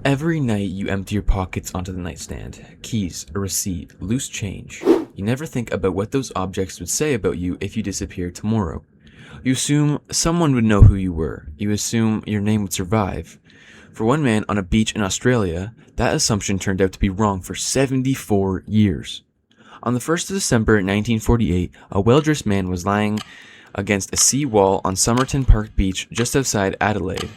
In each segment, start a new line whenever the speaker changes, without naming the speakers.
Every night you empty your pockets onto the nightstand. Keys, a receipt, loose change. You never think about what those objects would say about you if you disappeared tomorrow. You assume someone would know who you were. You assume your name would survive. For one man on a beach in Australia, that assumption turned out to be wrong for 74 years. On the 1st of December 1948, a well-dressed man was lying against a sea wall on Somerton Park Beach just outside Adelaide.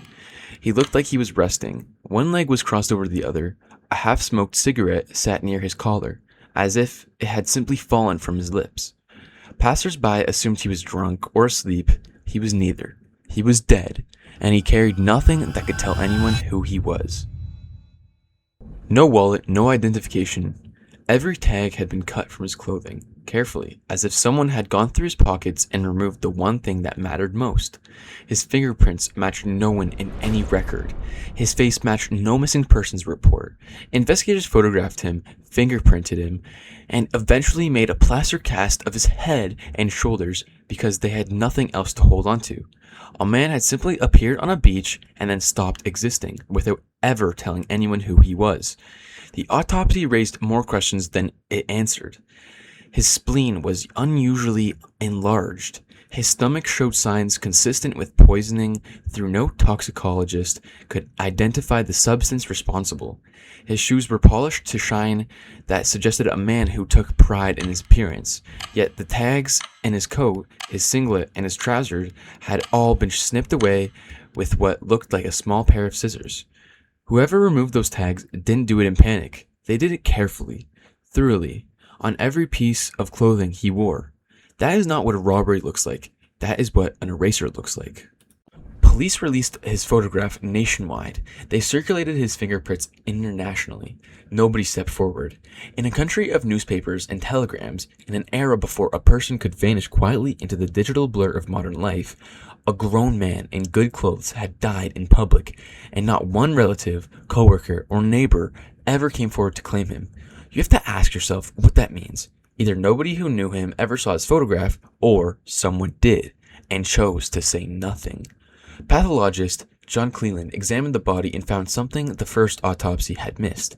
He looked like he was resting. One leg was crossed over the other. A half-smoked cigarette sat near his collar, as if it had simply fallen from his lips. Passers-by assumed he was drunk or asleep. He was neither. He was dead, and he carried nothing that could tell anyone who he was. No wallet, no identification. Every tag had been cut from his clothing, carefully, as if someone had gone through his pockets and removed the one thing that mattered most. His fingerprints matched no one in any record. His face matched no missing persons report. Investigators photographed him, fingerprinted him, and eventually made a plaster cast of his head and shoulders because they had nothing else to hold onto. A man had simply appeared on a beach and then stopped existing, without ever telling anyone who he was. The autopsy raised more questions than it answered. His spleen was unusually enlarged. His stomach showed signs consistent with poisoning, though no toxicologist could identify the substance responsible. His shoes were polished to shine that suggested a man who took pride in his appearance, yet the tags in his coat, his singlet, and his trousers had all been snipped away with what looked like a small pair of scissors. Whoever removed those tags didn't do it in panic. They did it carefully, thoroughly, on every piece of clothing he wore. That is not what a robbery looks like. That is what an eraser looks like. Police released his photograph nationwide. They circulated his fingerprints internationally. Nobody stepped forward. In a country of newspapers and telegrams, in an era before a person could vanish quietly into the digital blur of modern life, a grown man in good clothes had died in public, and not one relative, coworker, or neighbor ever came forward to claim him. You have to ask yourself what that means. Either nobody who knew him ever saw his photograph, or someone did, and chose to say nothing. Pathologist John Cleland examined the body and found something the first autopsy had missed.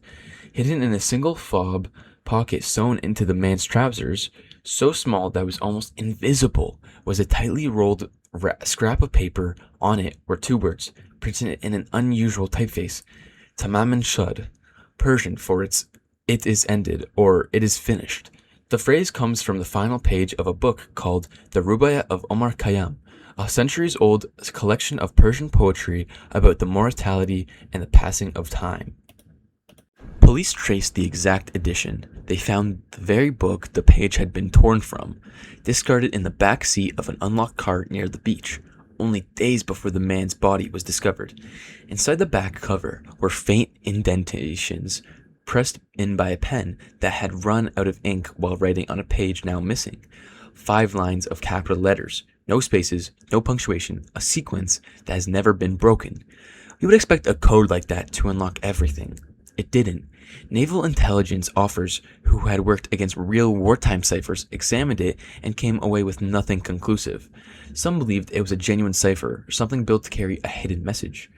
Hidden in a single fob pocket sewn into the man's trousers, so small that it was almost invisible, was a tightly rolled scrap of paper. On it were two words, printed in an unusual typeface: Tamam and Shud, Persian for it is ended, or it is finished. The phrase comes from the final page of a book called The Rubaiyat of Omar Khayyam, a centuries-old collection of Persian poetry about the mortality and the passing of time. Police traced the exact edition. They found the very book the page had been torn from, discarded in the back seat of an unlocked car near the beach, only days before the man's body was discovered. Inside the back cover were faint indentations pressed in by a pen that had run out of ink while writing on a page now missing. 5 lines of capital letters, no spaces, no punctuation, a sequence that has never been broken. You would expect a code like that to unlock everything. It didn't. Naval intelligence officers who had worked against real wartime ciphers examined it and came away with nothing conclusive. Some believed it was a genuine cipher, or something built to carry a hidden message.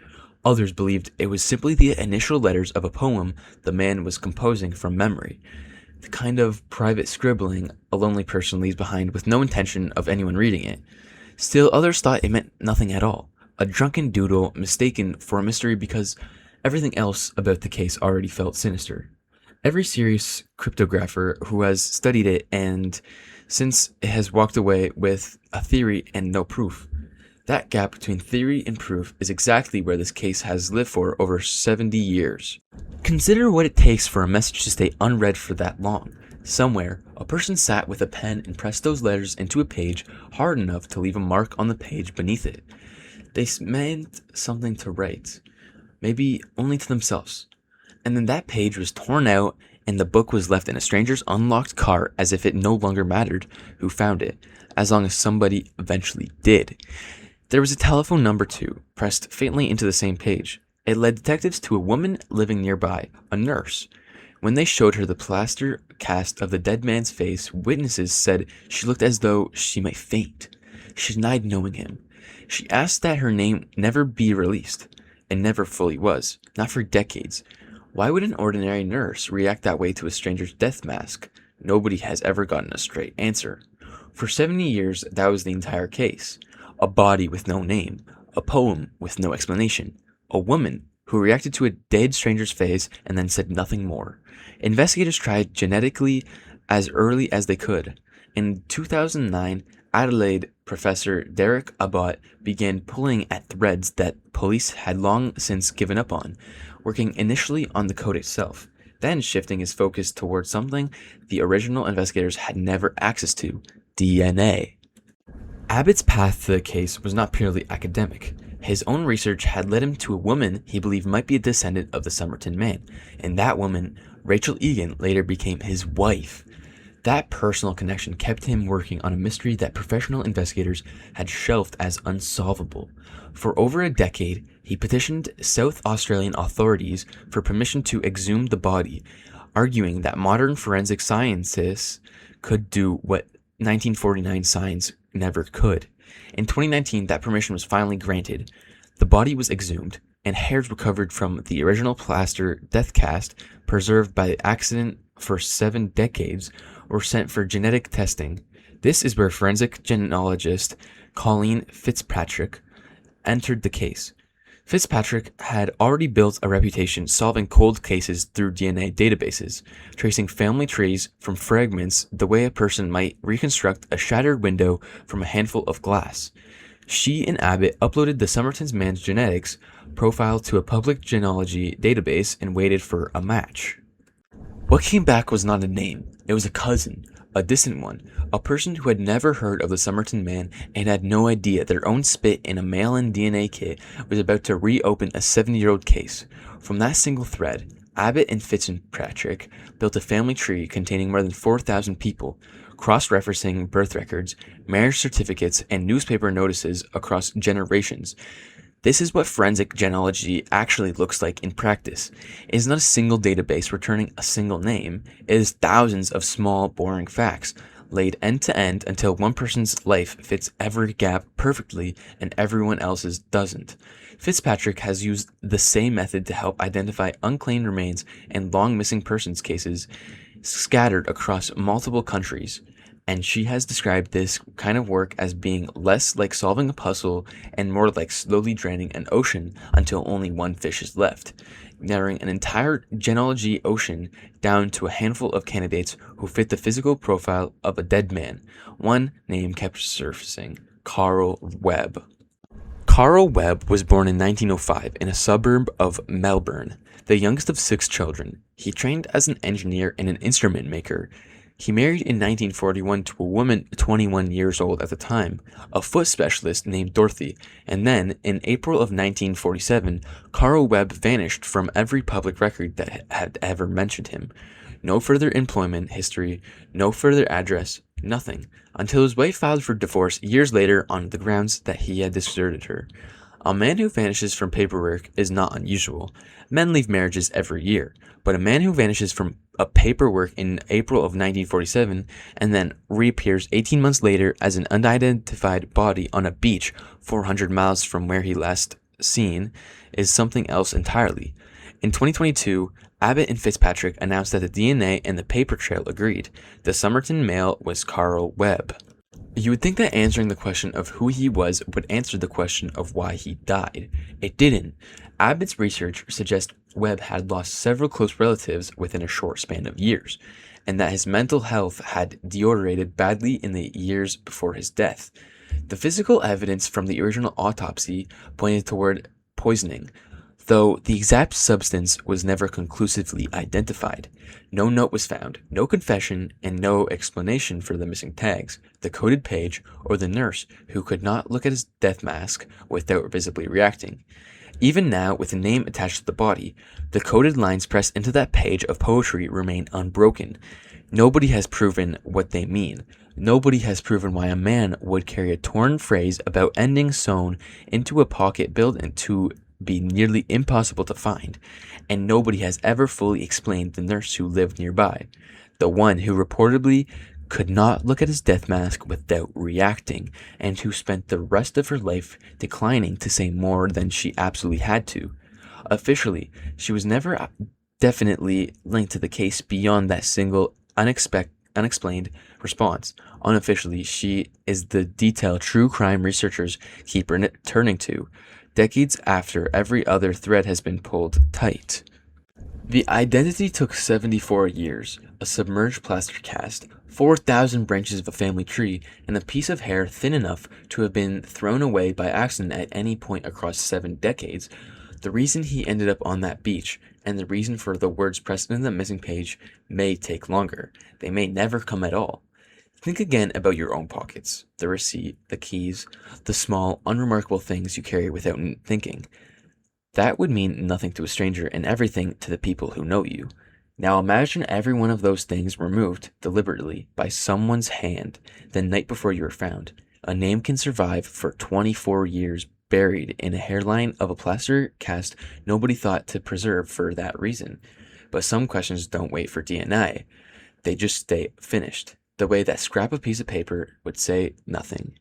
Others believed it was simply the initial letters of a poem the man was composing from memory, the kind of private scribbling a lonely person leaves behind with no intention of anyone reading it. Still, others thought it meant nothing at all, a drunken doodle mistaken for a mystery because everything else about the case already felt sinister. Every serious cryptographer who has studied it and since it has walked away with a theory and no proof. That gap between theory and proof is exactly where this case has lived for over 70 years. Consider what it takes for a message to stay unread for that long. Somewhere, a person sat with a pen and pressed those letters into a page hard enough to leave a mark on the page beneath it. They meant something to write, maybe only to themselves. And then that page was torn out and the book was left in a stranger's unlocked car as if it no longer mattered who found it, as long as somebody eventually did. There was a telephone number too, pressed faintly into the same page. It led detectives to a woman living nearby, a nurse. When they showed her the plaster cast of the dead man's face, witnesses said she looked as though she might faint. She denied knowing him. She asked that her name never be released. It never fully was, not for decades. Why would an ordinary nurse react that way to a stranger's death mask? Nobody has ever gotten a straight answer. For 70 years, that was the entire case. A body with no name, a poem with no explanation, a woman who reacted to a dead stranger's face and then said nothing more. Investigators tried genetically as early as they could. In 2009, Adelaide professor Derek Abbott began pulling at threads that police had long since given up on, working initially on the code itself, then shifting his focus towards something the original investigators had never access to: DNA. Abbott's path to the case was not purely academic. His own research had led him to a woman he believed might be a descendant of the Somerton Man, and that woman, Rachel Egan, later became his wife. That personal connection kept him working on a mystery that professional investigators had shelved as unsolvable. For over a decade, he petitioned South Australian authorities for permission to exhume the body, arguing that modern forensic scientists could do what 1949 science never could. In 2019, that permission was finally granted. The body was exhumed, and hairs recovered from the original plaster death cast, preserved by accident for 7 decades, were sent for genetic testing. This is where forensic genealogist Colleen Fitzpatrick entered the case. Fitzpatrick had already built a reputation solving cold cases through DNA databases, tracing family trees from fragments the way a person might reconstruct a shattered window from a handful of glass. She and Abbott uploaded the Somerton Man's genetics profile to a public genealogy database and waited for a match. What came back was not a name, it was a cousin, a distant one, a person who had never heard of the Somerton Man and had no idea their own spit in a mail-in DNA kit was about to reopen a 70-year-old case. From that single thread, Abbott and Fitzpatrick built a family tree containing more than 4,000 people, cross-referencing birth records, marriage certificates, and newspaper notices across generations. This is what forensic genealogy actually looks like in practice. It is not a single database returning a single name. It is thousands of small, boring facts, laid end to end until one person's life fits every gap perfectly and everyone else's doesn't. Fitzpatrick has used the same method to help identify unclaimed remains and long missing persons cases scattered across multiple countries. And she has described this kind of work as being less like solving a puzzle and more like slowly draining an ocean until only one fish is left, narrowing an entire genealogy ocean down to a handful of candidates who fit the physical profile of a dead man. One name kept surfacing: Carl Webb. Carl Webb was born in 1905 in a suburb of Melbourne, the youngest of 6 children. He trained as an engineer and an instrument maker. He married in 1941 to a woman 21 years old at the time, a foot specialist named Dorothy, and then, in April of 1947, Carl Webb vanished from every public record that had ever mentioned him. No further employment history, no further address, nothing, until his wife filed for divorce years later on the grounds that he had deserted her. A man who vanishes from paperwork is not unusual. Men leave marriages every year, but a man who vanishes from a paperwork in April of 1947 and then reappears 18 months later as an unidentified body on a beach 400 miles from where he last seen is something else entirely. In 2022, Abbott and Fitzpatrick announced that the DNA and the paper trail agreed. The Somerton male was Carl Webb. You would think that answering the question of who he was would answer the question of why he died. It didn't. Abbott's research suggests Webb had lost several close relatives within a short span of years, and that his mental health had deteriorated badly in the years before his death. The physical evidence from the original autopsy pointed toward poisoning, though the exact substance was never conclusively identified. No note was found, no confession, and no explanation for the missing tags, the coded page, or the nurse who could not look at his death mask without visibly reacting. Even now, with a name attached to the body, the coded lines pressed into that page of poetry remain unbroken. Nobody has proven what they mean. Nobody has proven why a man would carry a torn phrase about ending sewn into a pocket built to be nearly impossible to find, and nobody has ever fully explained the nurse who lived nearby, the one who reportedly could not look at his death mask without reacting, and who spent the rest of her life declining to say more than she absolutely had to. Officially, she was never definitely linked to the case beyond that single unexplained response. Unofficially, she is the detail true crime researchers keep turning to, decades after every other thread has been pulled tight. The identity took 74 years, a submerged plaster cast, 4,000 branches of a family tree, and a piece of hair thin enough to have been thrown away by accident at any point across 7 decades. The reason he ended up on that beach, and the reason for the words pressed into the missing page, may take longer. They may never come at all. Think again about your own pockets, the receipt, the keys, the small, unremarkable things you carry without thinking. That would mean nothing to a stranger and everything to the people who know you. Now imagine every one of those things removed deliberately by someone's hand the night before you were found. A name can survive for 24 years buried in a hairline of a plaster cast nobody thought to preserve for that reason. But some questions don't wait for DNA. They just stay finished, the way that scrap of piece of paper would say nothing.